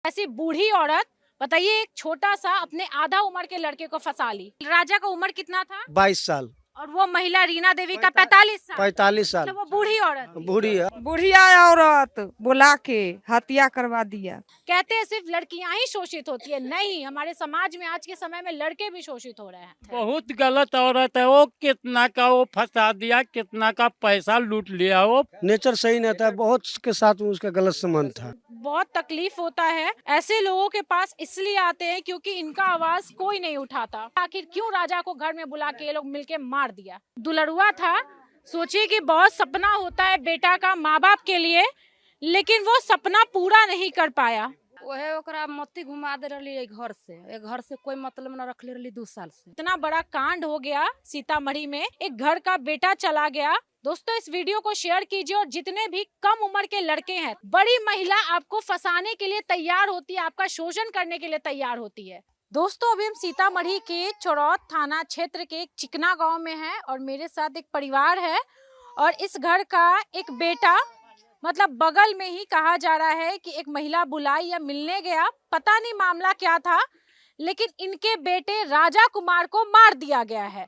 ऐसी बूढ़ी औरत बताइए, एक छोटा सा अपने आधा उम्र के लड़के को फंसा ली। राजा का उम्र कितना था? 22 साल। और वो महिला रीना देवी का 45 साल। 45 साल मतलब वो बूढ़ी औरत थी। बूढ़ी है। बुढ़िया औरत बुला के हत्या करवा दिया। कहते हैं सिर्फ लड़कियां ही शोषित होती है, नहीं, हमारे समाज में आज के समय में लड़के भी शोषित हो रहे हैं। बहुत गलत औरत है वो। कितना का वो फंसा दिया, कितना का पैसा लूट लिया वो। नेचर सही नहीं था, बहुत के साथ में उसका गलत संबंध था। बहुत तकलीफ होता है। ऐसे लोगों के पास इसलिए आते हैं क्योंकि इनका आवाज कोई नहीं उठाता। आखिर क्यों राजा को घर में बुला के ये लोग मिलके मार दिया? दुलड़ुआ था। सोचिए कि बहुत सपना होता है बेटा का माँ बाप के लिए, लेकिन वो सपना पूरा नहीं कर पाया। वहे ओकरा मत्ती घुमा दे रही घर से। घर से कोई मतलब न रखले रही 2 साल से। इतना बड़ा कांड हो गया सीतामढ़ी में, एक घर का बेटा चला गया। दोस्तों, इस वीडियो को शेयर कीजिए और जितने भी कम उम्र के लड़के हैं, बड़ी महिला आपको फंसाने के लिए तैयार होती है, आपका शोषण करने के लिए तैयार होती है। दोस्तों, अभी हम सीतामढ़ी के चौरौद थाना क्षेत्र के एक चिकना गांव में हैं और मेरे साथ एक परिवार है और इस घर का एक बेटा, मतलब बगल में ही कहा जा रहा है कि एक महिला बुलाई या मिलने गया, पता नहीं मामला क्या था, लेकिन इनके बेटे राजा कुमार को मार दिया गया है।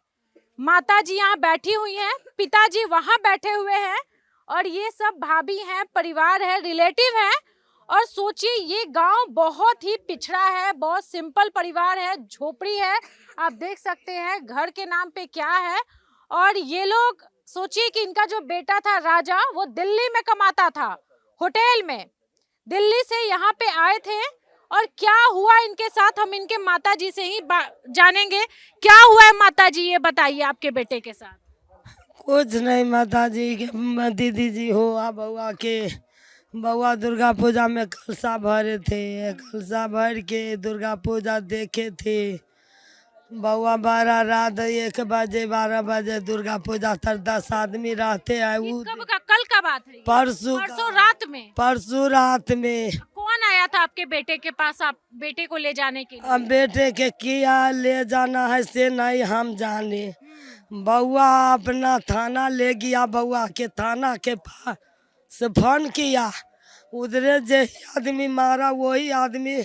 माताजी यहाँ बैठी हुई हैं, पिताजी वहां बैठे हुए हैं और ये सब भाभी हैं, परिवार है, रिलेटिव हैं। और सोचिए, ये गांव बहुत ही पिछड़ा है, बहुत सिंपल परिवार है, झोपड़ी है, आप देख सकते हैं घर के नाम पे क्या है। और ये लोग सोचिए कि इनका जो बेटा था राजा, वो दिल्ली में कमाता था, होटल में। दिल्ली से यहाँ पे आए थे और क्या हुआ इनके साथ, हम इनके माताजी से ही जानेंगे। क्या हुआ है माताजी, ये बताइए आपके बेटे के साथ। कुछ नहीं माताजी के दीदी जी हो बउआ के, बउआ दुर्गा पूजा में कलसा भरे थे। कलसा भर के दुर्गा पूजा देखे थे। बउआ 12 रात 1 बजे 12 बजे दुर्गा पूजा तर 10 आदमी रहते हैं। कब का, कल का बात है? परसों रात में। परसों रात में। कौन आया था आपके बेटे के पास, आप बेटे को ले जाने के लिए? अब बेटे के किया ले जाना है से नहीं हम जाने। बउआ अपना थाना ले गया, बउआ के थाना के पास से फोन किया, उधरे जो आदमी मारा वही आदमी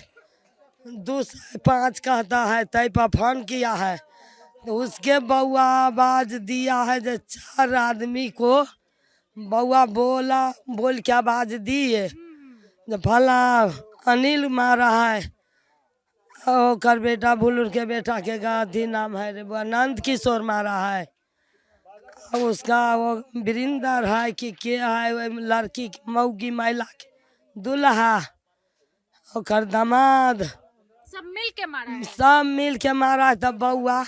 205 कहता है, तय पर फोन किया है। तो उसके बउआ आवाज दिया है जो 4 आदमी को बउआ बोल के आवाज दिए जो फला अनिल मारा है, और बेटा भुलुर के बेटा के गाधी नाम है रे, वो नंद किशोर मारा है। उसका वो वृंदर है कि क्या है, वो लड़की मौगी महिला के दूल्हा और दामाद सब मिल के मारा है? सब मिल के मारा है। तब बउआ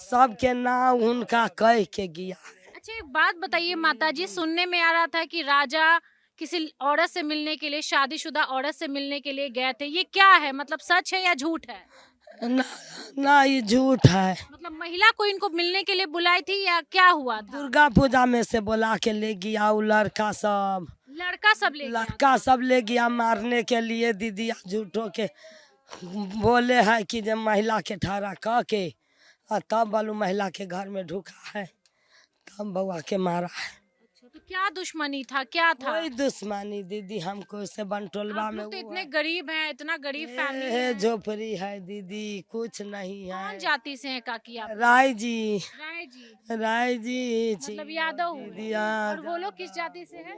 सबके नाम उनका कह के गया है। अच्छा, एक बात बताइए माताजी, सुनने में आ रहा था कि राजा किसी औरत से मिलने के लिए, शादीशुदा औरत से मिलने के लिए गए थे, ये क्या है? मतलब सच है या झूठ है? ना ये झूठ है। मतलब महिला को इनको मिलने के लिए बुलाई थी या क्या हुआ था? दुर्गा पूजा में से बुला के ले गया वो लड़का सब ले गया मारने के लिए। दीदी झूठों के बोले है कि जब महिला के ठारा कह के और तब बालू महिला के घर में ढुका है, तब बउआ के मारा है। अच्छा, तो क्या दुश्मनी था, क्या था? कोई दुश्मनी दीदी, हमको से बंटोलवा में तो इतने गरीब हैं, इतना गरीब फैमिली है। झोपड़ी है दीदी, कुछ नहीं है। कौन जाति से है काकी आप? राय जी। मतलब यादव दीदी। और वो लोग किस जाति से है?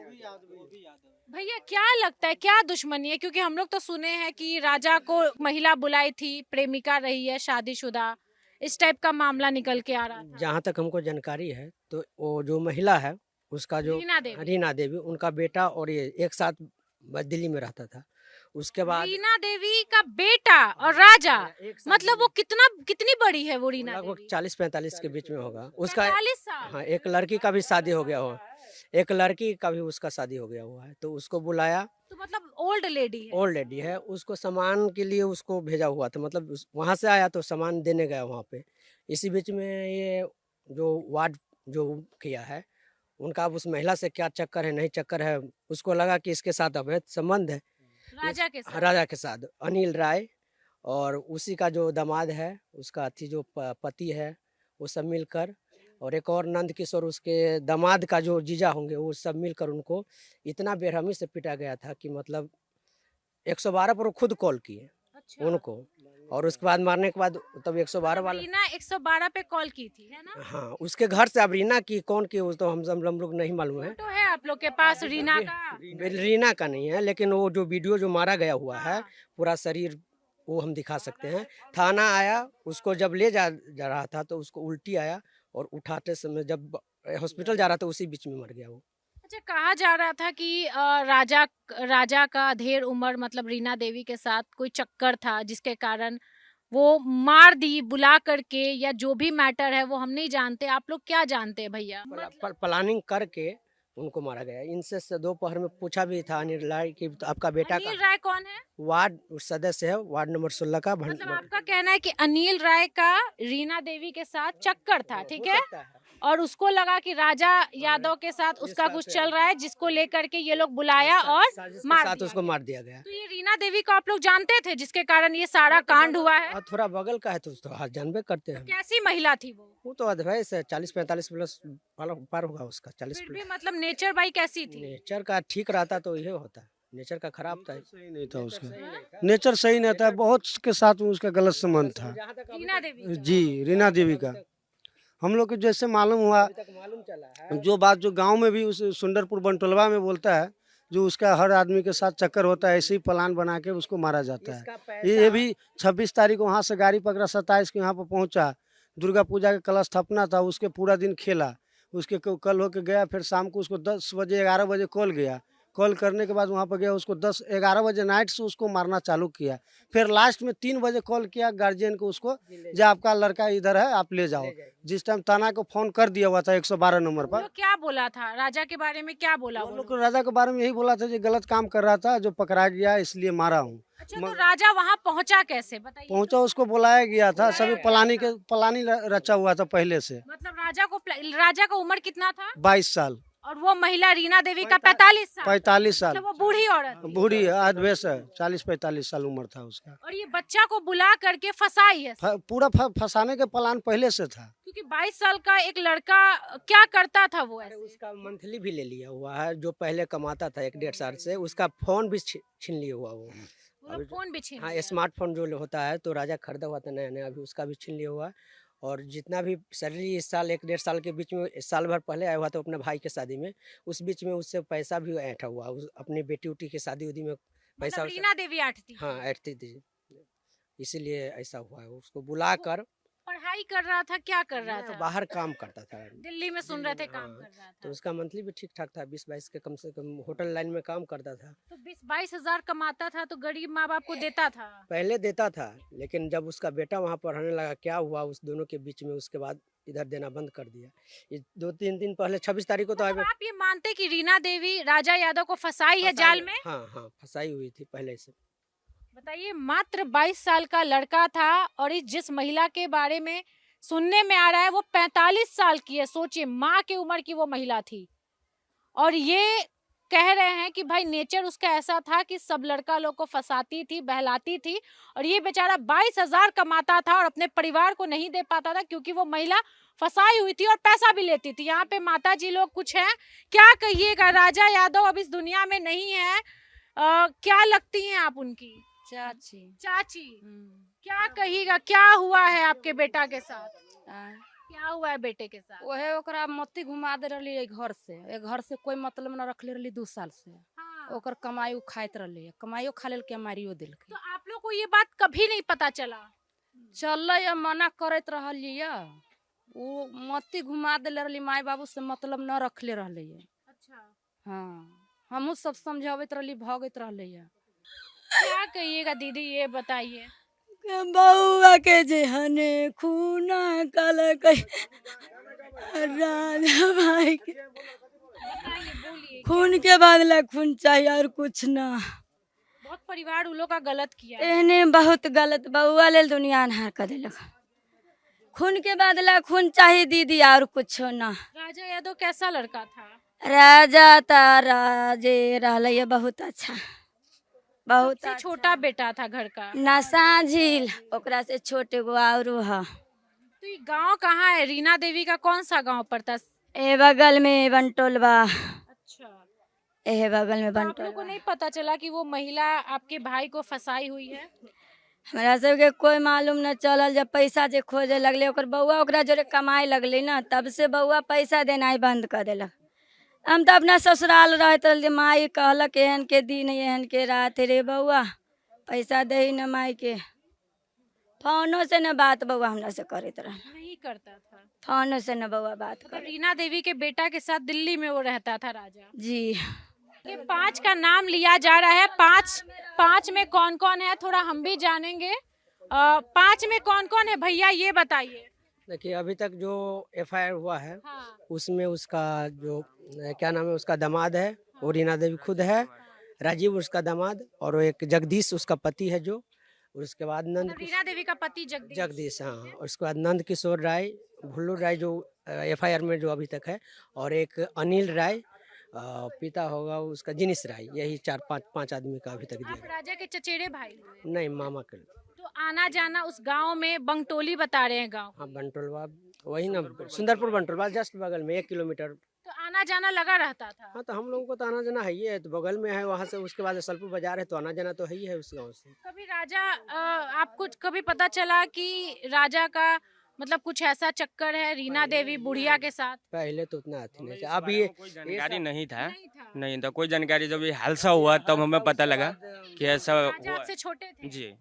भैया क्या लगता है, क्या दुश्मनी है? क्योंकि हम लोग तो सुने हैं कि राजा को महिला बुलाई थी, प्रेमिका रही है, शादीशुदा, इस टाइप का मामला निकल के आ रहा था। जहाँ तक हमको जानकारी है तो वो जो महिला है उसका जो रीना देवी, उनका बेटा और ये एक साथ दिल्ली में रहता था। उसके बाद रीना देवी का बेटा और राजा, मतलब वो कितनी बड़ी है वो रीना? लगभग 40-45 के बीच में होगा उसका। 45 साल? हाँ, एक लड़की का भी शादी हो गया हो, एक लड़की का भी उसका शादी हो गया हुआ है। तो उसको बुलाया, तो मतलब ओल्ड लेडी है, उसको सामान के लिए उसको भेजा हुआ था। मतलब वहाँ से आया तो सामान देने गया वहाँ पे। इसी बीच में ये जो वार्ड जो किया है उनका, अब उस महिला से क्या चक्कर है नहीं चक्कर है, उसको लगा कि इसके साथ अवैध संबंध है राजा के साथ अनिल राय, और उसी का जो दामाद है उसका जो पति है, वो सब मिलकर, और एक और नंद किशोर उसके दामाद का जो जीजा होंगे, वो सब मिलकर उनको इतना बेरहमी से पीटा गया था कि मतलब 112 पर वो खुद कॉल किए अच्छा। उनको, और उसके बाद मारने के बाद तब 112 वाला, रीना 112 पे कॉल की थी, है ना? हाँ उसके घर से। अब रीना की कौन की उस तो हम लोग नहीं मालूम है। फोटो है आप लोग के पास रीना का? रीना का नहीं है, लेकिन वो जो वीडियो जो मारा गया हुआ है हाँ। पूरा शरीर वो हम दिखा सकते हैं। थाना आया, उसको जब ले जा रहा था तो उसको उल्टी आया, और उठाते समय जब हॉस्पिटल जा रहा था उसी बीच में मर गया वो। अच्छा, कहा जा रहा था कि राजा का ढेर उम्र मतलब रीना देवी के साथ कोई चक्कर था, जिसके कारण वो मार दी बुला करके, या जो भी मैटर है वो हम नहीं जानते। आप लोग क्या जानते हैं भैया? प्लानिंग करके उनको मारा गया। इनसे दोपहर में पूछा भी था अनिल राय कि तो आपका बेटा अनिल राय कौन है? वार्ड सदस्य है, वार्ड नंबर 16 का। मतलब आपका कहना है कि अनिल राय का रीना देवी के साथ चक्कर था, ठीक है? और उसको लगा कि राजा यादव के साथ उसका कुछ चल रहा है, जिसको लेकर के ये लोग बुलाया और साथ उसको मार दिया गया। तो ये रीना देवी को आप लोग जानते थे, जिसके कारण ये सारा कांड हुआ है? थोड़ा बगल का है तो हाँ जानबे करते हैं। कैसी महिला थी वो? वो तो अधवैस है, 40-45 प्लस पार होगा उसका, 40 फिर भी मतलब नेचर बाई कैसी थी? नेचर का ठीक रहता तो ये होता, नेचर का खराब था। सही नहीं था उसका, नेचर सही नहीं था, बहुत के साथ उसका गलत संबंध था। रीना देवी जी, रीना देवी का हम लोग को जैसे मालूम हुआ, मालूम चला है जो बात जो गांव में भी उस सुंदरपुर बंटोलवा में बोलता है, जो उसका हर आदमी के साथ चक्कर होता है, ऐसे ही प्लान बना के उसको मारा जाता है। ये भी 26 तारीख को वहाँ से गाड़ी पकड़ा, 27 को यहाँ पर पहुँचा, दुर्गा पूजा का कलश स्थापना था, उसके पूरा दिन खेला। उसके कल होके गया, फिर शाम को उसको 10 बजे 11 बजे कॉल गया। कॉल करने के बाद वहाँ पर गया, उसको 10-11 बजे नाइट से उसको मारना चालू किया। फिर लास्ट में 3 बजे कॉल किया गार्जियन को उसको, जो आपका लड़का इधर है आप ले जाओ। जिस टाइम थाना को फोन कर दिया हुआ था 112 नंबर पर। तो क्या बोला था राजा के बारे में? क्या बोला वो वो लोग लोग? को राजा के बारे में यही बोला था जो गलत काम कर रहा था, जो पकड़ा गया इसलिए मारा हूँ। अच्छा, तो राजा वहाँ पहुँचा कैसे, बताइए? पहुंचा, उसको बुलाया गया था, सभी प्लानी रचा हुआ था पहले से। मतलब राजा का उम्र कितना था? 22 साल। और वो महिला रीना देवी का 45 साल? 45 साल। मतलब वो बूढ़ी औरत थी। बूढ़ी अधवेश है, 40-45 साल उम्र था उसका। और ये बच्चा को बुला करके फंसाई है, पूरा फंसाने के प्लान पहले से था। क्योंकि 22 साल का एक लड़का क्या करता था वो ऐसे? उसका मंथली भी ले लिया हुआ है, जो पहले कमाता था 1-1.5 साल से, उसका फोन भी छीन लिया हुआ वो। वो फोन भी छीन हाँ, लिया। स्मार्टफोन जो होता है तो राजा खरीदा हुआ था नया नया, अभी उसका भी छीन लिया हुआ है। और जितना भी सैलरी इस साल 1-1.5 साल के बीच में, साल भर पहले आया हुआ था अपने भाई के शादी में, उस बीच में उससे पैसा भी ऐंठा हुआ, अपनी बेटी उटी की शादी उदी में पैसा मतलब रीना देवी आठती हाँ ऐंठती थी, इसीलिए ऐसा हुआ है। उसको बुलाकर पढ़ाई कर रहा था, क्या कर रहा था? बाहर काम करता था, दिल्ली में सुन रहे थे काम हाँ, कर रहा तो था। उसका मंथली भी ठीक ठाक था, 20-22 के कम से कम होटल लाइन में काम करता था। तो 20-22 हजार कमाता था तो गरीब माँ बाप को देता था। पहले देता था, लेकिन जब उसका बेटा वहाँ पर रहने लगा, क्या हुआ उस दोनों के बीच में, उसके बाद इधर देना बंद कर दिया। ये 2-3 दिन पहले 26 तारीख को तो मतलब आप ये मानते कि रीना देवी राजा यादव को फंसाई है जाल में? हाँ हाँ, फंसाई हुई थी पहले से। बताइए, मात्र 22 साल का लड़का था, और इस जिस महिला के बारे में सुनने में आ रहा है वो 45 साल की है। सोचिए, माँ की उम्र की वो महिला थी, और ये कह रहे हैं कि भाई नेचर उसका ऐसा था कि सब लड़का लोग को फंसाती थी, बहलाती थी, और ये बेचारा 22,000 कमाता था और अपने परिवार को नहीं दे पाता था, क्योंकि वो महिला फंसाई हुई थी और पैसा भी लेती थी। यहाँ पे माता जी लोग कुछ हैं, क्या कहिएगा? राजा यादव अब इस दुनिया में नहीं है, क्या लगती हैं आप उनकी? चाची। चाची, क्या कहिएगा, क्या हुआ है आपके बेटा के साथ? क्या हुआ है बेटे के साथ? ओहे ओकरा मोती घुमा दे रही घर से, घर से कोई मतलब न रखले रही 2 साल से। हाँ। ओकर कमाई उ खाइत रही, कमाइयो खा लेल के मारियो दिल तो आप लोग को ये बात कभी नहीं पता चला? चल मना करत रहलिए, वो मोती घुमा दिले रही, माई बाबू से मतलब न रखले रहलिए। अच्छा, हाँ, हमहू सब समझावत रही, भगत रही। क्या कहिएगा दीदी, ये बताइए। बउआ के जेहने खूना कल राजा भाई के बताइए, बोलिए। खून के बदला खून चाहिए और कुछ ना। बहुत परिवार उन लोग का गलत किया है। एहने बहुत गलत बउआ ले दुनिया अनहार कर दिलक। खून के बदला खून चाहिए दीदी और कुछ ना। राजा यादव कैसा लड़का था? राजा ताराजे रहले बहुत अच्छा, बहुत सबसे अच्छा। छोटा बेटा था घर का। नशा झील ओकरा से छोटे गो और है। तो ये गांव कहाँ है? रीना देवी का कौन सा गांव पड़ता? ए बगल में बंटोलवा, अच्छा, यह बगल में तो आप लोग बंटल को नहीं पता चला कि वो महिला आपके भाई को फंसाई हुई है? हमरा सबके कोई मालूम न चलल। जब पैसा जे खोजे लगले ओकर बउआ ओकरा जोरे कमाए लगले ना, तब से बउआ पैसा देनाई बंद कर देलक। हम तो अपना ससुराल रहत रहलिए, माई कहलक एहन के दिन एहन के रात रे बउआ पैसा दे न माई के। फोनो से न बात बउआ हमरा से करत रह, नहीं करता था। फोनो से न बउआ बात तो कर। रीना देवी के बेटा के साथ दिल्ली में वो रहता था राजा। जी ये 5 का नाम लिया जा रहा है। 5 में कौन कौन है थोड़ा हम भी जानेंगे। 5 में कौन कौन है भैया ये बताइए। देखिए अभी तक जो एफआईआर हुआ है हाँ, उसमें उसका जो क्या नाम है उसका दामाद है, वो रीना देवी खुद है, राजीव उसका दामाद, और वो एक जगदीश उसका पति है जो, और उसके बाद नंद मतलब रीना देवी का पति जगदीश। जगदीश, हाँ, और उसके बाद नंद किशोर राय, भुल्लू राय जो एफआईआर में जो अभी तक है, और एक अनिल राय, पिता होगा उसका जिनिस राय। यही 4-5 आदमी का अभी तक दिया आप राजा के चचेरे भाई हुए। गया। नहीं, मामा के। तो आना जाना उस गांव में बंगटोली बता रहे हैं गांव। हाँ, बंटोलवा वही ना, सुंदरपुर बंटोलवा जस्ट बगल में 1 किलोमीटर। तो आना जाना लगा रहता था। हाँ, तो हम लोगों को तो आना जाना है ही है, तो बगल में है वहाँ से। उसके बाद सलपुर बाजार है, तो आना जाना तो है ही है उस गाँव से। कभी राजा आपको कभी पता चला कि राजा का मतलब कुछ ऐसा चक्कर है रीना देवी बुढ़िया के साथ? पहले तो उतना अथी नहीं था। अब ये कोई जानकारी नहीं था, नहीं था। नहीं था कोई जानकारी। जब ये हादसा हुआ तब हमें पता लगा कि ऐसा राजा हुआ। आपसे छोटे थे? जी,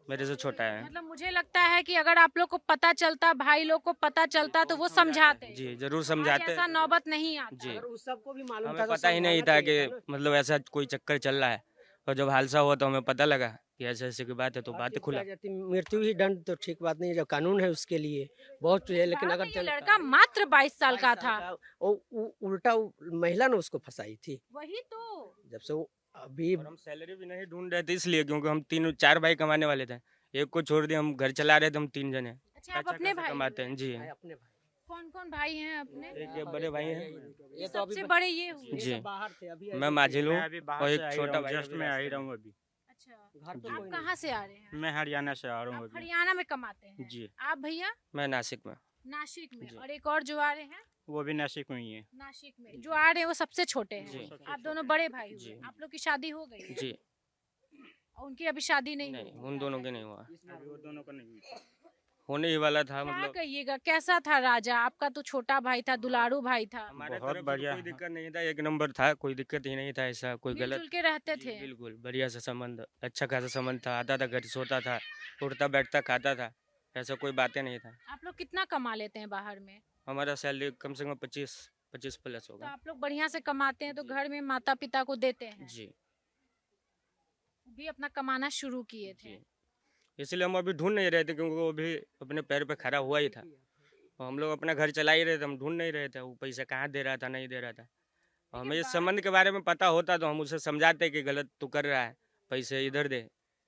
मेरे से छोटा है। मतलब मुझे लगता है कि अगर आप लोग को पता चलता, भाई लोग को पता चलता, तो वो समझाते। जी, जरूर आज समझाते। ऐसा नौबत नहीं आता। जी, उस सबको भी मालूम हमें था तो पता ही नहीं समझाना था कि चाहिए था ना। मतलब ऐसा कोई चक्कर चल रहा है। और जब हादसा हुआ तो हमें पता लगा कि ऐसे ऐसे की बात है, तो बात खुला। मृत्यु ही दंड तो ठीक बात नहीं है, जो कानून है उसके लिए बहुत है, लेकिन बाद अगर में ये लड़का मात्र 22 साल का था। उल्टा महिला ने उसको फंसाई थी। वही तो। जब से वो अभी और हम सैलरी भी नहीं ढूंढ रहे थे इसलिए, क्योंकि हम 3-4 भाई कमाने वाले थे। एक को छोड़ दिया, हम घर चला रहे थे, हम 3 जने अच्छा, आप अच्छा अपने खासा भाई? कमाते हैं। जी, अपने भाई, कौन कौन भाई हैं अपने? एक ये बड़े भाई हैं। ये तो अभी सबसे बड़े ये हुए। जी, बाहर थे, अभी मैं माजिल हूँ और एक छोटा भाई जस्ट मैं आ ही रहा हूँ अभी। अच्छा, घर पे आप कोई कहाँ से आ रहे हैं? मैं हरियाणा से आ रहा हूँ आप अभी। हरियाणा में कमाते हैं? जी, आप भैया? मैं नासिक में। नासिक में। जी। और एक और जो आ रहे हैं? वो भी नासिक में ही है। नासिक में। जो आ रहे हैं वो सबसे छोटे जी। हैं। आप दोनों बड़े भाई हुए। जी। आप लोग की शादी हो गई है? जी, और उनकी अभी शादी नहीं नहीं, हुई? उन दोनों के नहीं हुआ, अभी वो दोनों का नहीं हुआ। होने ही वाला था। क्या मतलब कहिएगा, कैसा था राजा? आपका तो छोटा भाई था, दुलारू भाई था, हमारे बहुत तरफ से बढ़िया कोई है। दिक्कत नहीं था, एक नंबर था, कोई दिक्कत ही नहीं था। ऐसा कोई गलत मिलजुल के रहते जी, थे। बिल्कुल बढ़िया सा संबंध, अच्छा खासा संबंध था। आता था घर, सोता था, उठता बैठता खाता था, ऐसा कोई बातें नहीं था। आप लोग कितना कमा लेते हैं बाहर में? हमारा सैलरी कम से कम 25 प्लस तो होगा। आप लोग बढ़िया से कमाते हैं तो घर में माता पिता को देते हैं। जी, वो भी अपना कमाना शुरू किए थे। जी, इसलिए हम अभी ढूंढ नहीं रहे थे, क्योंकि वो भी अपने पैर पे खड़ा हुआ ही था। और हम लोग अपना घर चला ही रहे थे, हम ढूंढ नहीं रहे थे वो पैसा कहाँ दे रहा था, नहीं दे रहा था। और हमें इस संबंध के बारे में पता होता तो हम उसे समझाते कि गलत तू कर रहा है, पैसे इधर दे।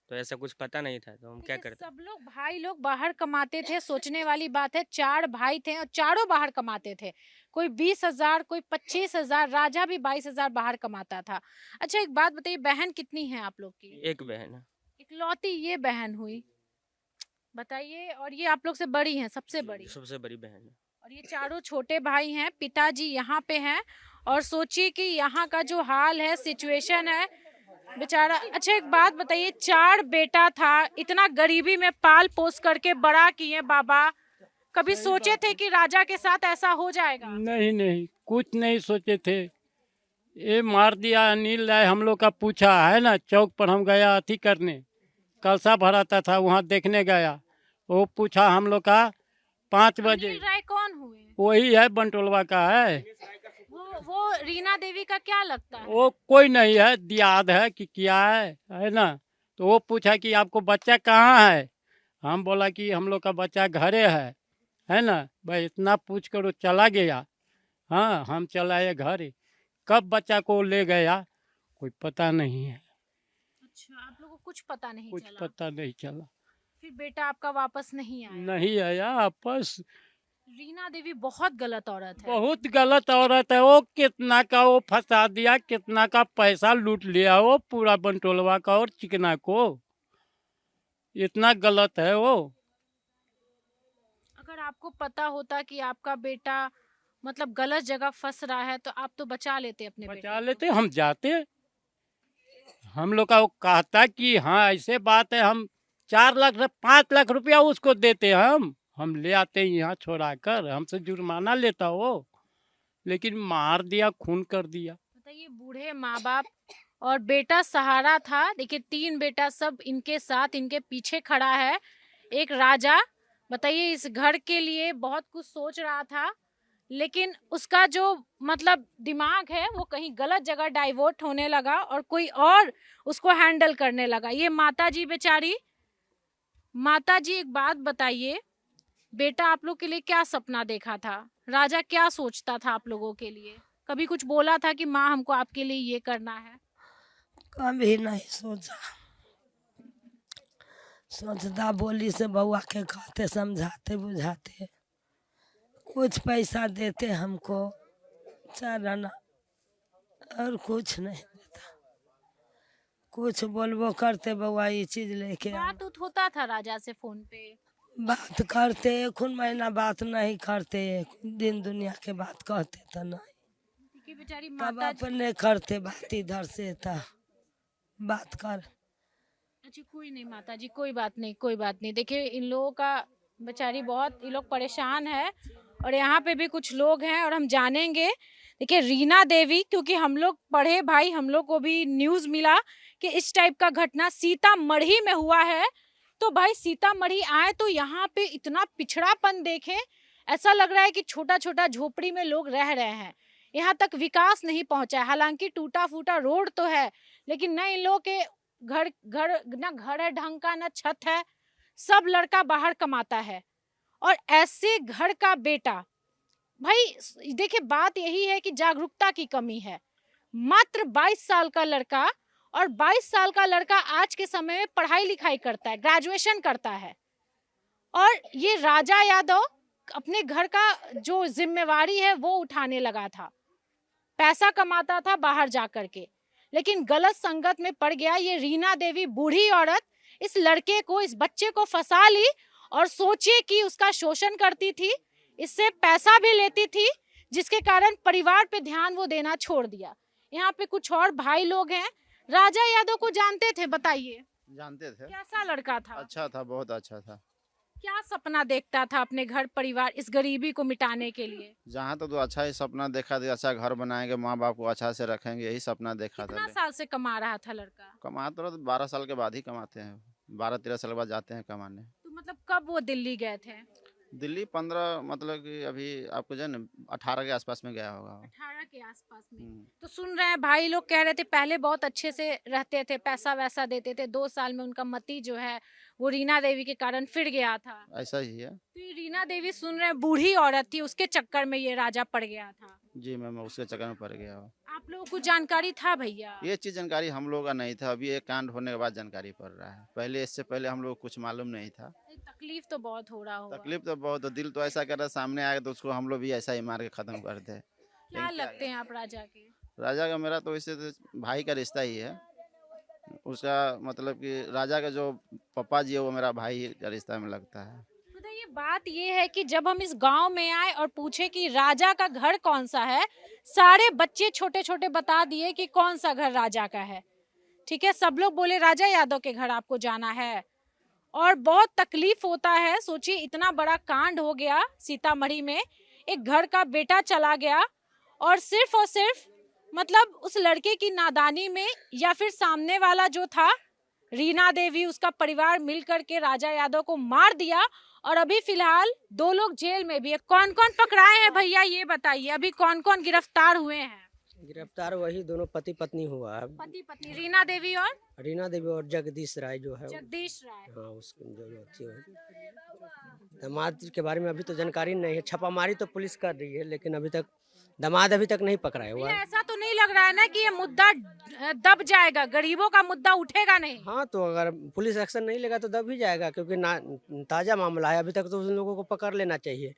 तो ऐसा कुछ पता नहीं था, तो हम क्या देखिए, करते। सब लोग भाई लोग बाहर कमाते थे। सोचने वाली बात है, 4 भाई थे और चारों बाहर कमाते थे। कोई 20,000, कोई 25,000, राजा भी 22,000 बाहर कमाता था। अच्छा, एक बात बताइए, बहन कितनी है आप लोग की? एक बहन है। इकलौती ये बहन हुई, बताइए। और ये आप लोग से बड़ी हैं, सबसे बड़ी? सबसे बड़ी बहन है। और ये चारों छोटे भाई हैं। पिताजी यहाँ पे हैं और सोचिए कि यहाँ का जो हाल है, सिचुएशन है बेचारा। अच्छा, एक बात बताइए, 4 बेटा था, इतना गरीबी में पाल पोस करके बड़ा किए बाबा, कभी सोचे थे कि राजा के साथ ऐसा हो जाएगा? नहीं नहीं, कुछ नहीं सोचे थे। ये मार दिया अनिल राय हम लोग का पूछा है ना, चौक पर हम गया अथी करने, कलसा भराता था, वहाँ देखने गया। वो पूछा हम लोग का 5 बजे। अनिल राय कौन हुए? वही है, बंटोलवा का है। वो रीना देवी का क्या लगता है? वो कोई नहीं है, दियाद है कि क्या है ना। तो वो पूछा कि आपको बच्चा कहाँ है। हम बोला कि हम लोग का बच्चा घरे है ना। भाई इतना पूछ कर वो चला गया। हाँ, हम चलाए घर। कब बच्चा को ले गया कोई पता नहीं है, अच्छा, आप लोगों को कुछ पता नहीं कुछ चला? पता नहीं चला। फिर बेटा आपका वापस नहीं आया? नहीं आया वापस। रीना देवी बहुत गलत औरत है। बहुत गलत औरत है वो। कितना का वो फंसा दिया, कितना का पैसा लूट लिया वो पूरा बंटोलवा का और चिकना को। इतना गलत है वो। अगर आपको पता होता कि आपका बेटा मतलब गलत जगह फंस रहा है तो आप तो बचा लेते अपने बेटे बचा लेते, हम जाते। हम लोग का वो कहता कि हाँ ऐसे बात है, हम 4 लाख 5 लाख रुपया उसको देते, हम ले आते यहाँ छोड़ा कर, हमसे जुर्माना लेता वो, लेकिन मार दिया, खून कर दिया। बताइए, बूढ़े माँ बाप और बेटा सहारा था। देखिए 3 बेटा सब इनके साथ, इनके पीछे खड़ा है। एक राजा, बताइए इस घर के लिए बहुत कुछ सोच रहा था, लेकिन उसका जो मतलब दिमाग है वो कहीं गलत जगह डाइवर्ट होने लगा और कोई और उसको हैंडल करने लगा। ये माता जी बेचारी। माता जी एक बात बताइए, बेटा आप लोग के लिए क्या सपना देखा था? राजा क्या सोचता था आप लोगों के लिए? कभी कुछ बोला था कि माँ हमको आपके लिए ये करना है? कभी नहीं सोचा। सोचता बोली से बउआ के कहते, समझाते बुझाते, कुछ पैसा देते हमको 4 आना, और कुछ नहीं देता। कुछ बोलबो करते, बउआ ये चीज लेके आ। बात उत होता था राजा से फोन पे? बात करते, 1 महीना बात नहीं करते, दिन दुनिया के बात कहते तो नहीं। कि बेचारी तब माता जी। अपने करते बात इधर से था, बात कर। अच्छा कोई नहीं माता जी, कोई बात नहीं, कोई बात नहीं। देखिए इन लोगों का बेचारी बहुत, ये लोग परेशान है और यहाँ पे भी कुछ लोग हैं और हम जानेंगे। देखिए रीना देवी, क्योंकि हम लोग पढ़े भाई, हम लोग को भी न्यूज मिला कि इस टाइप का घटना सीतामढ़ी में हुआ है। तो भाई सीतामढ़ी आए तो यहाँ पे इतना पिछड़ापन देखे, ऐसा लग रहा है कि छोटा छोटा झोपड़ी में लोग रह रहे हैं। यहाँ तक विकास नहीं पहुंचा है। हालांकि टूटा फूटा रोड तो है, लेकिन न इन लोगों के घर न घर है ढंग का, न छत है। सब लड़का बाहर कमाता है और ऐसे घर का बेटा, भाई देखिए बात यही है कि जागरूकता की कमी है। मात्र 22 साल का लड़का, और 22 साल का लड़का आज के समय में पढ़ाई लिखाई करता है, ग्रेजुएशन करता है। और ये राजा यादव अपने घर का जो जिम्मेवारी है वो उठाने लगा था, पैसा कमाता था बाहर जा करके, लेकिन गलत संगत में पड़ गया। ये रीना देवी बूढ़ी औरत इस लड़के को, इस बच्चे को फंसा ली और सोचिए कि उसका शोषण करती थी, इससे पैसा भी लेती थी, जिसके कारण परिवार पे ध्यान वो देना छोड़ दिया। यहाँ पे कुछ और भाई लोग हैं। राजा यादव को जानते थे? बताइए। जानते थे। कैसा लड़का था? अच्छा था, बहुत अच्छा था। क्या सपना देखता था अपने घर परिवार, इस गरीबी को मिटाने के लिए? जहाँ तो अच्छा ही सपना देखा था, अच्छा घर बनाएंगे, माँ बाप को अच्छा से रखेंगे, यही सपना देखा था। कितना साल से कमा रहा था लड़का? कमा तो 12 साल के बाद ही कमाते हैं, 12-13 साल के बाद जाते हैं कमाने। तो मतलब कब वो दिल्ली गए थे? दिल्ली 15, मतलब कि अभी आपको जो है ना 18 के आसपास में गया होगा। 18 के आसपास में। तो सुन रहे हैं भाई लोग कह रहे थे पहले बहुत अच्छे से रहते थे, पैसा वैसा देते थे। 2 साल में उनका मती जो है वो रीना देवी के कारण फिर गया था। ऐसा ही है। तो ये रीना देवी सुन रहे हैं बूढ़ी औरत थी, उसके चक्कर में ये राजा पड़ गया था। जी मैं उसके चक्कर में पड़ गया हूँ। आप लोगों को जानकारी था भैया? ये चीज़ जानकारी हम लोगों का नहीं था, अभी ये कांड होने के बाद जानकारी पड़ रहा है। पहले, इससे पहले हम लोग कुछ मालूम नहीं था। तकलीफ तो बहुत हो रहा होगा। तकलीफ तो बहुत, दिल तो ऐसा कर रहा है सामने आएगा तो उसको हम लोग भी ऐसा ही मार के खत्म कर दे। क्या लगते हैं आप राजा के? राजा का मेरा तो इससे तो भाई का रिश्ता ही है। उसका मतलब कि राजा का जो पापा जी है वो मेरा भाई का रिश्ता में लगता है। बताइए बात ये है कि जब हम इस गांव में आए और पूछे कि राजा का घर कौन सा है, सारे बच्चे छोटे छोटे बता दिए कि कौन सा घर राजा का है। ठीक है, सब लोग बोले राजा यादव के घर आपको जाना है। और बहुत तकलीफ होता है। सोचिए इतना बड़ा कांड हो गया सीतामढ़ी में, एक घर का बेटा चला गया और सिर्फ मतलब उस लड़के की नादानी में, या फिर सामने वाला जो था रीना देवी, उसका परिवार मिलकर के राजा यादव को मार दिया। और अभी फिलहाल 2 लोग जेल में भी है। कौन कौन पकड़ाए हैं भैया ये बताइए, अभी कौन कौन गिरफ्तार हुए हैं? गिरफ्तार वही दोनों पति पत्नी हुआ है। पति पत्नी, रीना देवी और जगदीश राय जो है। जगदीश राय। हाँ, उसको जो थी दामाद के बारे में अभी तो जानकारी नहीं है। छापामारी तो पुलिस कर रही है, लेकिन अभी तक दामाद अभी तक नहीं पकड़ाया हुआ। ऐसा तो नहीं लग रहा है ना कि ये मुद्दा दब जाएगा, गरीबों का मुद्दा उठेगा नहीं? हाँ, तो अगर पुलिस एक्शन नहीं लेगा तो दब ही जाएगा, क्योंकि ताज़ा मामला है। अभी तक तो उन लोगों को पकड़ लेना चाहिए,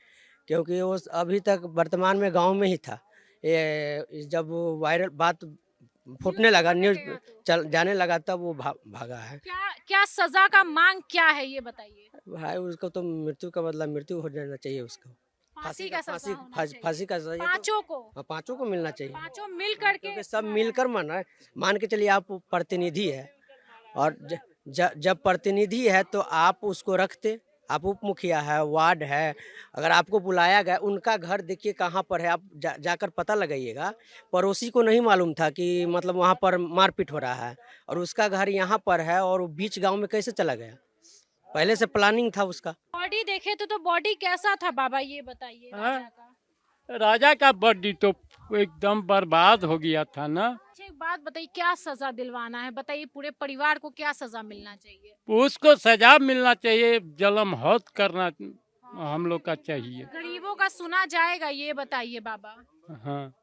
क्योंकि वो अभी तक वर्तमान में गांव में ही था। ये जब वो वायरल बात फूटने लगा, न्यूज चल जाने लगा, तब वो भागा है। क्या सजा का मांग क्या है ये बताइए? भाई उसको तो मृत्यु का बदला मृत्यु हो जाना चाहिए उसको। फांसी का सजा होना चाहिए। फांसी का सजा तो पांचों को, हाँ, पांचों को मिलना चाहिए, पांचों मिल करके क्योंकि सब मिलकर मान के चलिए आप प्रतिनिधि है, और जब प्रतिनिधि है तो आप उसको रखते, आप उप मुखिया है, वार्ड है, अगर आपको बुलाया गया, उनका घर देखिए कहाँ पर है, आप जाकर पता लगाइएगा। पड़ोसी को नहीं मालूम था कि मतलब वहाँ पर मारपीट हो रहा है, और उसका घर यहाँ पर है, और वो बीच गांव में कैसे चला गया? पहले से प्लानिंग था उसका। बॉडी देखे तो बॉडी कैसा था बाबा, ये बताइए। हाँ? राजा का राजा का बॉडी तो एकदम बर्बाद हो गया था ना। अच्छा, एक बात बताइए, क्या सजा दिलवाना है, बताइए पूरे परिवार को क्या सजा मिलना चाहिए? उसको सजा मिलना चाहिए, जलम हौत करना हम लोग का चाहिए। गरीबों का सुना जाएगा, ये बताइए बाबा। हाँ,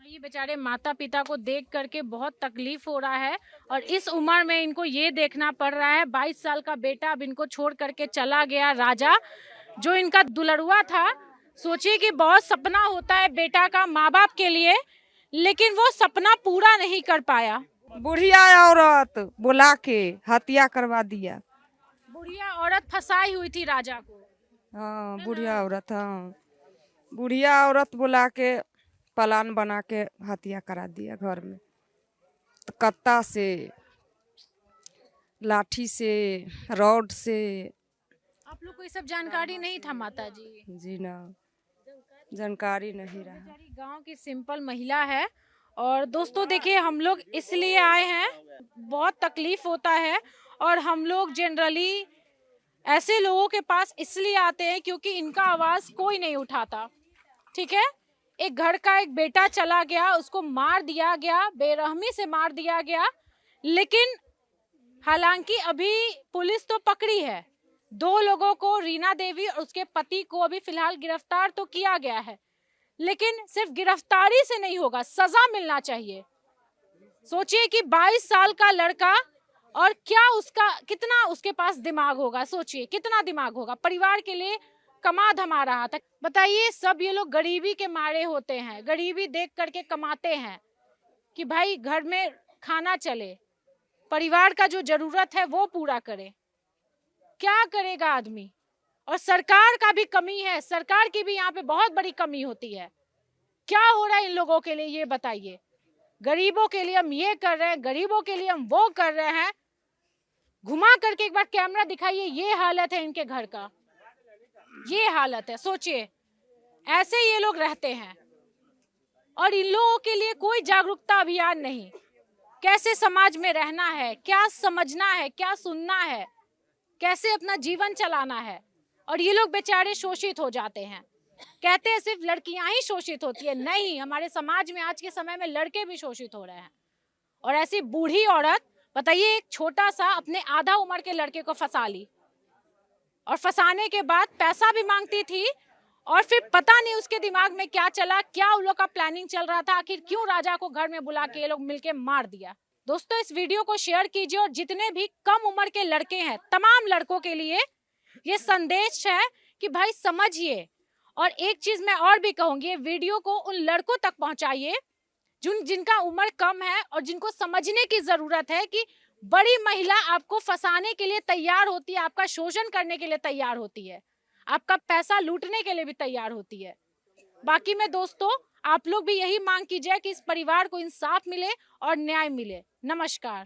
ये बेचारे माता पिता को देख करके बहुत तकलीफ हो रहा है, और इस उम्र में इनको ये देखना पड़ रहा है। 22 साल का बेटा अब इनको छोड़ करके चला गया, राजा जो इनका दुलड़ुआ था। सोचिए कि बहुत सपना होता है बेटा का माँ बाप के लिए, लेकिन वो सपना पूरा नहीं कर पाया। बुढ़िया औरत बुला के हत्या करवा दिया। बुढ़िया औरत फंसाई हुई थी राजा को। हाँ, बुढ़िया औरत, हाँ, बुढ़िया औरत बुला के प्लान बना के हत्या करा दिया घर में, कत्ता से, लाठी से, रॉड से। आप लोग को ये सब जानकारी नहीं था माता जी? जी ना, जानकारी नहीं रहा। गांव की सिंपल महिला है। और दोस्तों देखिए, हम लोग इसलिए आए हैं, बहुत तकलीफ होता है, और हम लोग जनरली ऐसे लोगों के पास इसलिए आते हैं क्योंकि इनका आवाज कोई नहीं उठाता। ठीक है, एक घर का एक बेटा चला गया, उसको मार दिया गया, बेरहमी से मार दिया गया, लेकिन हालांकि अभी पुलिस तो पकड़ी है, 2 लोगों को, रीना देवी और उसके पति को अभी फिलहाल गिरफ्तार तो किया गया है, लेकिन सिर्फ गिरफ्तारी से नहीं होगा, सजा मिलना चाहिए। सोचिए कि 22 साल का लड़का, और क्या उसका कितना उसके पास दिमाग होगा, सोचिए कितना दिमाग होगा, परिवार के लिए कमा धमा रहा था। बताइए, सब ये लोग गरीबी के मारे होते हैं, गरीबी देख करके कमाते हैं कि भाई घर में खाना चले, परिवार का जो जरूरत है वो पूरा करे। क्या करेगा आदमी? और सरकार का भी कमी है, सरकार की भी यहाँ पे बहुत बड़ी कमी होती है। क्या हो रहा है इन लोगों के लिए, ये बताइए। गरीबों के लिए हम ये कर रहे हैं, गरीबों के लिए हम वो कर रहे हैं। घुमा करके एक बार कैमरा दिखाइए, ये हालत है इनके घर का, ये हालत है। सोचिए, ऐसे ये लोग रहते हैं, और इन लोगों के लिए कोई जागरूकता अभियान नहीं। कैसे समाज में रहना है, क्या समझना है, क्या सुनना है, कैसे अपना जीवन चलाना है, और ये लोग बेचारे शोषित हो जाते हैं। कहते हैं सिर्फ लड़कियां ही शोषित होती है, नहीं, हमारे समाज में आज के समय में लड़के भी शोषित हो रहे हैं। और ऐसी बूढ़ी औरत, बताइए, एक छोटा सा अपने आधा उम्र के लड़के को फंसा ली, और फंसाने के बाद पैसा भी मांगती थी, और फिर पता नहीं उसके दिमाग में क्या चला, क्या उन लोग का प्लानिंग चल रहा था, आखिर क्यों राजा को घर में बुला के ये लोग मिलके मार दिया। दोस्तों, इस वीडियो को शेयर कीजिए, और जितने भी कम उम्र के लड़के हैं, तमाम लड़कों के लिए ये संदेश है कि भाई समझिए। और एक चीज मैं और भी कहूंगी, वीडियो को उन लड़कों तक पहुंचाइए जिनका उम्र कम है, और जिनको समझने की जरूरत है कि बड़ी महिला आपको फंसाने के लिए तैयार होती है, आपका शोषण करने के लिए तैयार होती है, आपका पैसा लूटने के लिए भी तैयार होती है। बाकी में दोस्तों, आप लोग भी यही मांग कीजिए कि इस परिवार को इंसाफ मिले और न्याय मिले। नमस्कार।